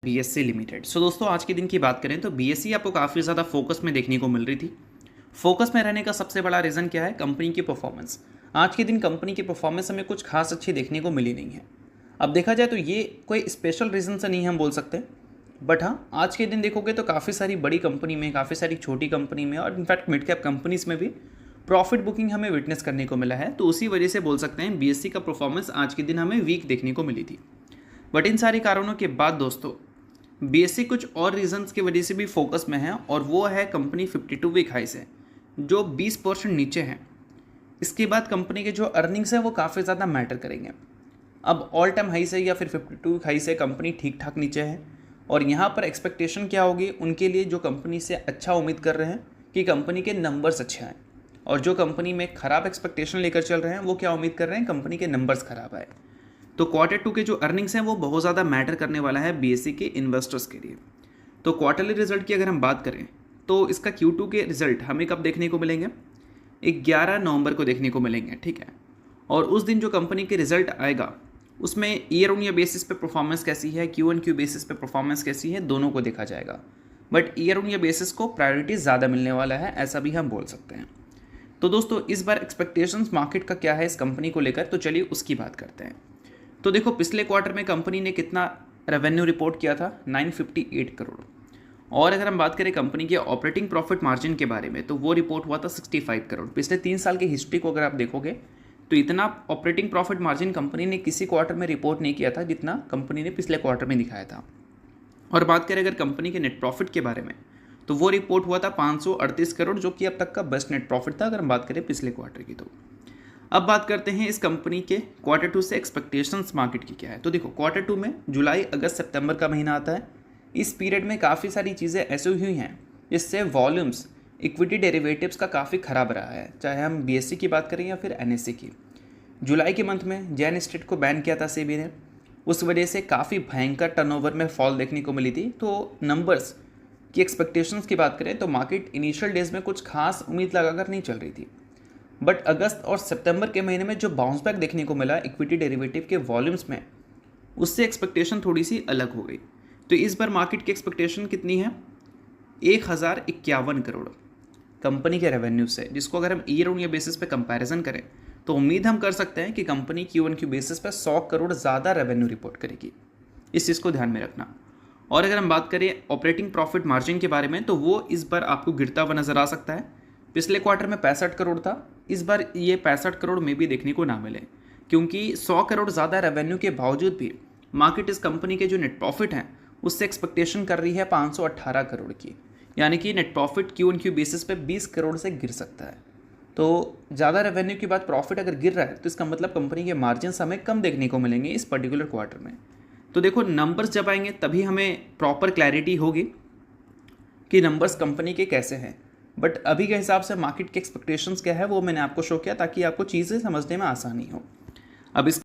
BSc limited. दोस्तों आज के दिन की बात करें तो बीएससी आपको काफ़ी ज़्यादा फोकस में देखने को मिल रही थी। फोकस में रहने का सबसे बड़ा रीज़न क्या है? कंपनी की परफॉर्मेंस। आज के दिन कंपनी की परफॉर्मेंस हमें कुछ खास अच्छी देखने को मिली नहीं है। अब देखा जाए तो ये कोई स्पेशल रीज़न से नहीं हम बोल सकते, बट हाँ आज के दिन देखोगे तो काफ़ी सारी बड़ी कंपनी में, काफ़ी सारी छोटी कंपनी में और इनफैक्ट मिड कैप कंपनीज में भी प्रॉफिट बुकिंग हमें विटनेस करने को मिला है। तो उसी वजह से बोल सकते हैं बीएससी का परफॉर्मेंस आज के दिन हमें वीक देखने को मिली थी। बट इन सारे कारणों के बाद दोस्तों बीएससी कुछ और रीजंस की वजह से भी फोकस में है, और वो है कंपनी 52 वीक हाई से जो 20% नीचे है। इसके बाद कंपनी के जो अर्निंग्स हैं वो काफ़ी ज़्यादा मैटर करेंगे। अब ऑल टाइम हाई से या फिर 52 वीक हाई से कंपनी ठीक ठाक नीचे है, और यहाँ पर एक्सपेक्टेशन क्या होगी उनके लिए जो कंपनी से अच्छा उम्मीद कर रहे हैं कि कंपनी के नंबर्स अच्छे आए, और जो कंपनी में ख़राब एक्सपेक्टेशन लेकर चल रहे हैं वो क्या उम्मीद कर रहे हैं? कंपनी के नंबर्स ख़राब आए। तो Q2 के जो अर्निंग्स हैं वो बहुत ज़्यादा मैटर करने वाला है बीएससी के इन्वेस्टर्स के लिए। तो क्वार्टरली रिजल्ट की अगर हम बात करें तो इसका Q2 के रिजल्ट हमें कब देखने को मिलेंगे? 11 नवंबर को देखने को मिलेंगे, ठीक है। और उस दिन जो कंपनी के रिजल्ट आएगा उसमें ईयर ऑन ईयर बेसिस पे परफॉर्मेंस कैसी है, Q1Q बेसिस पे परफॉर्मेंस कैसी है, दोनों को देखा जाएगा। But year on year basis को प्रायोरिटी ज़्यादा मिलने वाला है, ऐसा भी हम बोल सकते हैं। तो दोस्तों इस बार एक्सपेक्टेशंस मार्केट का क्या है इस कंपनी को लेकर, तो चलिए उसकी बात करते हैं। तो देखो पिछले क्वार्टर में कंपनी ने कितना रेवेन्यू रिपोर्ट किया था? 958 करोड़। और अगर हम बात करें कंपनी के ऑपरेटिंग प्रॉफिट मार्जिन के बारे में तो वो रिपोर्ट हुआ था 65 करोड़। पिछले 3 साल की हिस्ट्री को अगर आप देखोगे तो इतना ऑपरेटिंग प्रॉफिट मार्जिन कंपनी ने किसी क्वार्टर में रिपोर्ट नहीं किया था जितना कंपनी ने पिछले क्वार्टर में दिखाया था। और बात करें अगर कंपनी के नेट प्रॉफिट के बारे में तो वो रिपोर्ट हुआ था 538 करोड़, जो कि अब तक का बेस्ट नेट प्रॉफिट था अगर हम बात करें पिछले क्वार्टर की। तो अब बात करते हैं इस कंपनी के Q2 से एक्सपेक्टेशंस मार्केट की क्या है। तो देखो Q2 में जुलाई अगस्त सितंबर का महीना आता है। इस पीरियड में काफ़ी सारी चीज़ें ऐसी हुई हैं जिससे वॉल्यूम्स इक्विटी डेरिवेटिव्स का काफ़ी ख़राब रहा है, चाहे हम बीएससी की बात करें या फिर एनएससी की। जुलाई के मंथ में जैन स्टेट को बैन किया था सेबी ने, उस वजह से काफ़ी भयंकर टर्नओवर में फॉल देखने को मिली थी। तो नंबर्स की एक्सपेक्टेशंस की बात करें तो मार्केट इनिशियल डेज में कुछ खास उम्मीद लगाकर नहीं चल रही थी, बट अगस्त और सितंबर के महीने में जो बाउंस बैक देखने को मिला इक्विटी डेरिवेटिव के वॉल्यूम्स में, उससे एक्सपेक्टेशन थोड़ी सी अलग हो गई। तो इस बार मार्केट की एक्सपेक्टेशन कितनी है? 1051 करोड़ कंपनी के रेवेन्यू से, जिसको अगर हम ईयर ऑन ईयर बेसिस पे कंपैरिजन करें तो उम्मीद हम कर सकते हैं कि कंपनी Q1Q बेसिस पे 100 करोड़ ज़्यादा रेवेन्यू रिपोर्ट करेगी। इस चीज़ को ध्यान में रखना। और अगर हम बात करें ऑपरेटिंग प्रॉफिट मार्जिन के बारे में तो वो इस बार आपको गिरता हुआ नज़र आ सकता है। पिछले क्वार्टर में 65 करोड़ था, इस बार ये 65 करोड़ में भी देखने को ना मिले, क्योंकि 100 करोड़ ज़्यादा रेवेन्यू के बावजूद भी मार्केट इस कंपनी के जो नेट प्रॉफिट हैं उससे एक्सपेक्टेशन कर रही है 518 करोड़ की, यानी कि नेट प्रॉफिट Q1Q बेसिस पे 20 करोड़ से गिर सकता है। तो ज़्यादा रेवेन्यू के बाद प्रॉफिट अगर गिर रहा है तो इसका मतलब कंपनी के मार्जिन हमें कम देखने को मिलेंगे इस पर्टिकुलर क्वार्टर में। तो देखो नंबर्स जब आएंगे तभी हमें प्रॉपर क्लैरिटी होगी कि नंबर्स कंपनी के कैसे हैं। बट अभी के हिसाब से मार्केट के एक्सपेक्टेशंस क्या है वो मैंने आपको शो किया ताकि आपको चीज़ें समझने में आसानी हो। अब इस